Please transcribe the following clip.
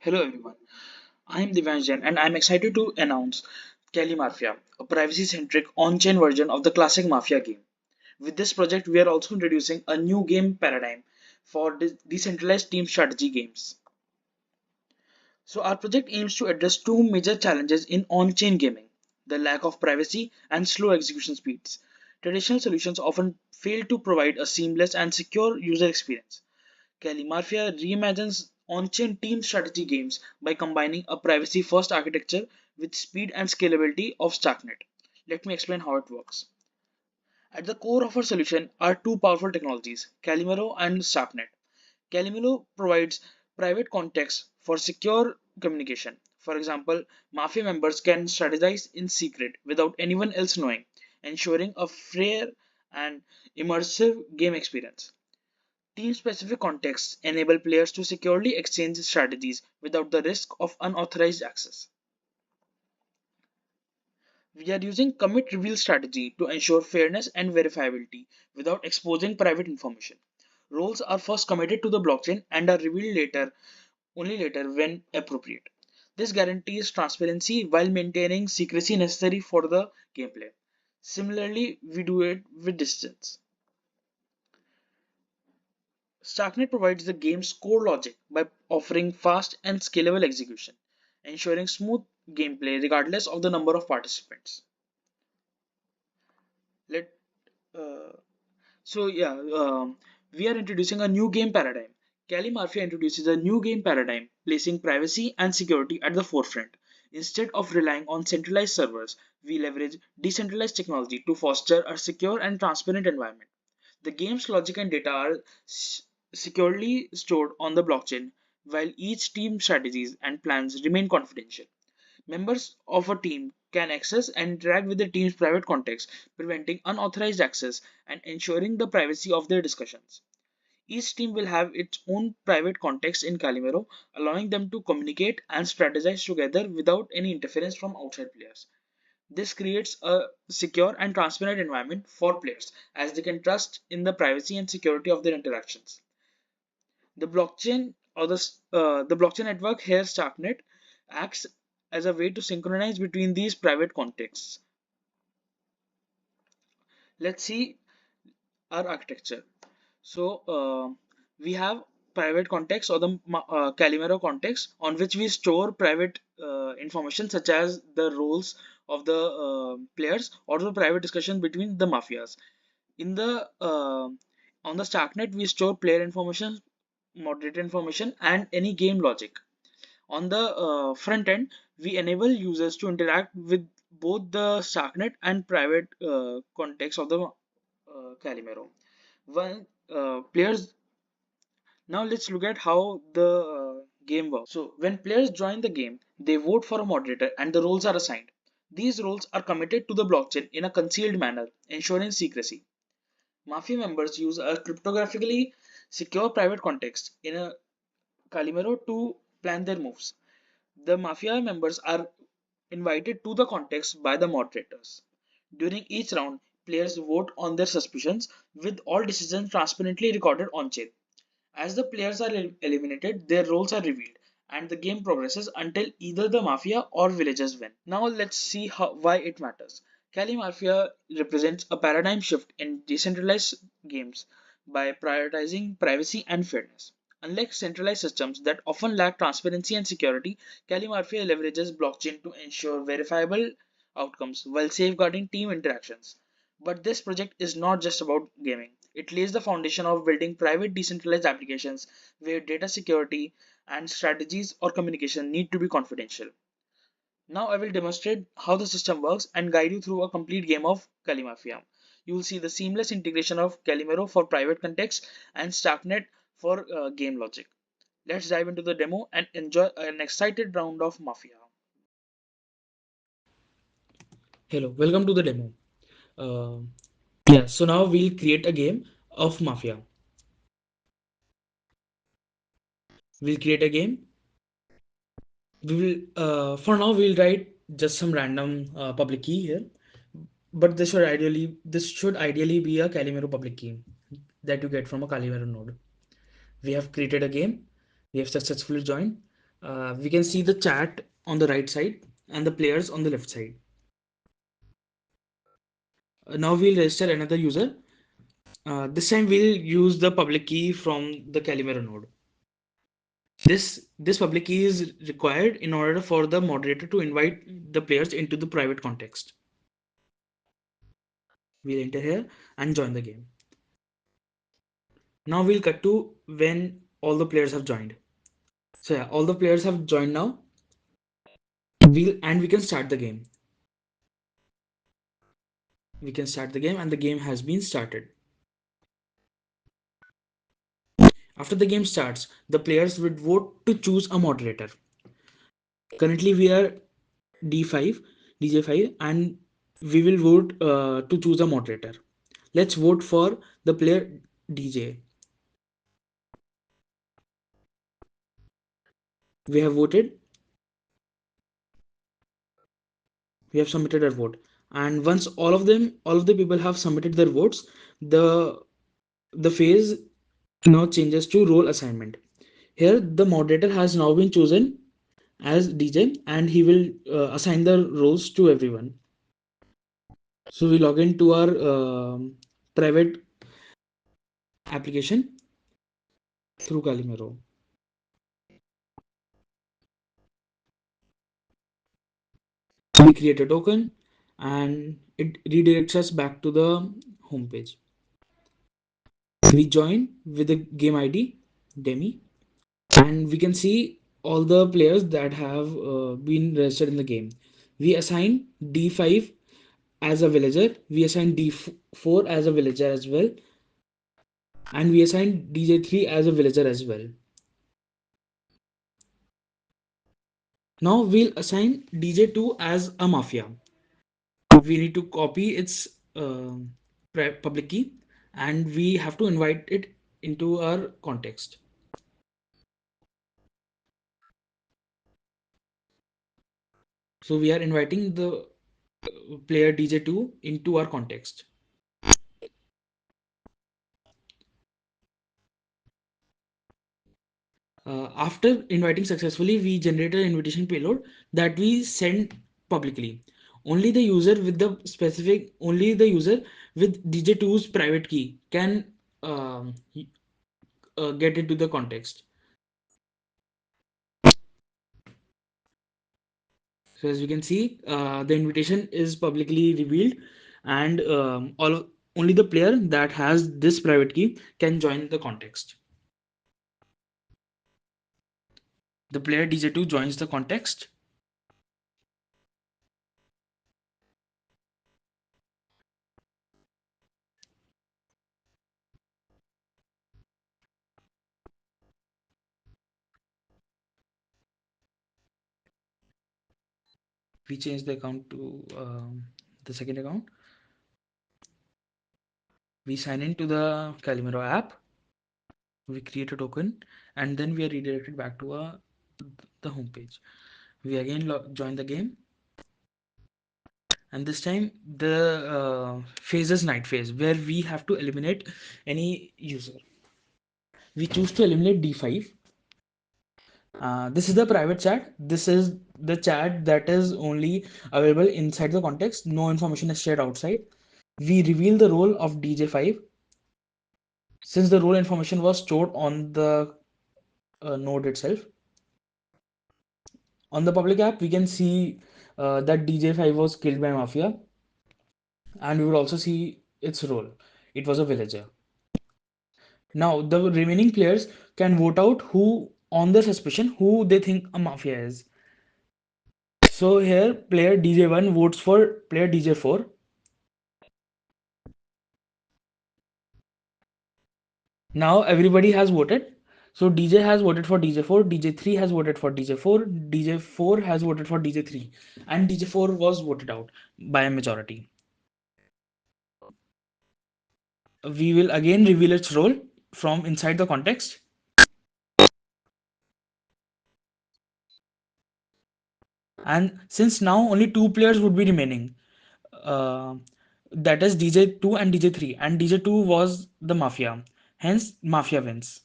Hello everyone, I am Divanjan and I am excited to announce Cali Mafia, a privacy-centric on-chain version of the classic Mafia game. With this project, we are also introducing a new game paradigm for decentralized team strategy games. So our project aims to address two major challenges in on-chain gaming: the lack of privacy and slow execution speeds. Traditional solutions often fail to provide a seamless and secure user experience. Cali Mafia reimagines on-chain team strategy games by combining a privacy-first architecture with speed and scalability of Starknet. Let me explain how it works. At the core of our solution are two powerful technologies, Calimero and Starknet. Calimero provides private context for secure communication. For example, Mafia members can strategize in secret without anyone else knowing, ensuring a fair and immersive game experience. Team-specific contexts enable players to securely exchange strategies without the risk of unauthorized access. We are using commit reveal strategy to ensure fairness and verifiability without exposing private information. Roles are first committed to the blockchain and are revealed only later when appropriate. This guarantees transparency while maintaining secrecy necessary for the gameplay. Similarly, we do it with distance. Starknet provides the game's core logic by offering fast and scalable execution, ensuring smooth gameplay regardless of the number of participants. Let uh, so yeah, we are introducing a new game paradigm. Cali Mafia introduces a new game paradigm, placing privacy and security at the forefront. Instead of relying on centralized servers, we leverage decentralized technology to foster a secure and transparent environment. The game's logic and data are securely stored on the blockchain, while each team strategies and plans remain confidential. Members of a team can access and interact with the team's private context, preventing unauthorized access and ensuring the privacy of their discussions. Each team will have its own private context in Calimero, allowing them to communicate and strategize together without any interference from outside players. This creates a secure and transparent environment for players as they can trust in the privacy and security of their interactions. The blockchain the blockchain network here Starknet acts as a way to synchronize between these private contexts. Let's see our architecture. So we have private context or the Calimero context on which we store private information such as the roles of the players or the private discussion between the mafias. In the on the Starknet, we store player information, moderator information, and any game logic. On the front end, we enable users to interact with both the Starknet and private context of the Calimero. When players Now let's look at how the game works. So when players join the game, they vote for a moderator and the roles are assigned. These roles are committed to the blockchain in a concealed manner, ensuring secrecy. Mafia members use a cryptographically secure private context in a Calimero to plan their moves. The Mafia members are invited to the context by the moderators. During each round, players vote on their suspicions, with all decisions transparently recorded on chain. As the players are eliminated, their roles are revealed, and the game progresses until either the Mafia or villagers win. Now let's see why it matters. Cali Mafia represents a paradigm shift in decentralized games by prioritizing privacy and fairness. Unlike centralized systems that often lack transparency and security, Cali Mafia leverages blockchain to ensure verifiable outcomes while safeguarding team interactions. But this project is not just about gaming. It lays the foundation of building private decentralized applications where data security and strategies or communication need to be confidential. Now I will demonstrate how the system works and guide you through a complete game of Calimafia. You will see the seamless integration of Calimero for private context and Starknet for game logic. Let's dive into the demo and enjoy an excited round of Mafia. Hello, welcome to the demo. Uh, yeah, so now we'll create a game of Mafia. We'll create a game. We will, for now, we'll write just some random public key here, but this should ideally be a Calimero public key that you get from a Calimero node. We have created a game. We have successfully joined. We can see the chat on the right side and the players on the left side. Now we'll register another user. This time we'll use the public key from the Calimero node. This public key is required in order for the moderator to invite the players into the private context. We'll enter here and join the game. Now we'll cut to when all the players have joined. So yeah, all the players have joined now. We can start the game. We can start the game and the game has been started. After the game starts, the players would vote to choose a moderator. Currently we are D5, DJ5, and we will vote to choose a moderator. Let's vote for the player DJ. We have voted. We have submitted our vote. And once all of the people have submitted their votes, the phase now changes to role assignment. Here, the moderator has now been chosen as DJ and he will assign the roles to everyone. So we log into our private application through Calimero. We create a token and it redirects us back to the home page. We join with the game ID Demi and we can see all the players that have been registered in the game. We assign D5 as a villager, we assign D4 as a villager as well, and we assign DJ3 as a villager as well. Now we'll assign DJ2 as a mafia. We need to copy its public key and we have to invite it into our context. So we are inviting the player DJ2 into our context. After inviting successfully, we generate an invitation payload that we send publicly. Only the user with DJ2's private key can get into the context. So as you can see, the invitation is publicly revealed, and only the player that has this private key can join the context. The player DJ2 joins the context. We change the account to the second account. We sign into the Calimero app. We create a token, and then we are redirected back to the home page. We again join the game, and this time the phase is night phase, where we have to eliminate any user. We choose to eliminate D5. This is the private chat. This is the chat that is only available inside the context. No information is shared outside. We reveal the role of DJ5 since the role information was stored on the node itself. On the public app, we can see that DJ5 was killed by Mafia, and we would also see its role. It was a villager. Now, the remaining players can vote out who, on their suspicion, who they think a Mafia is. So here, player DJ1 votes for player DJ4. Now everybody has voted. So DJ has voted for DJ4, DJ3 has voted for DJ4, DJ4 has voted for DJ3, and DJ4 was voted out by a majority. We will again reveal its role from inside the context. And since now only two players would be remaining, uh, that is DJ2 and DJ3, and DJ2 was the Mafia, hence Mafia wins.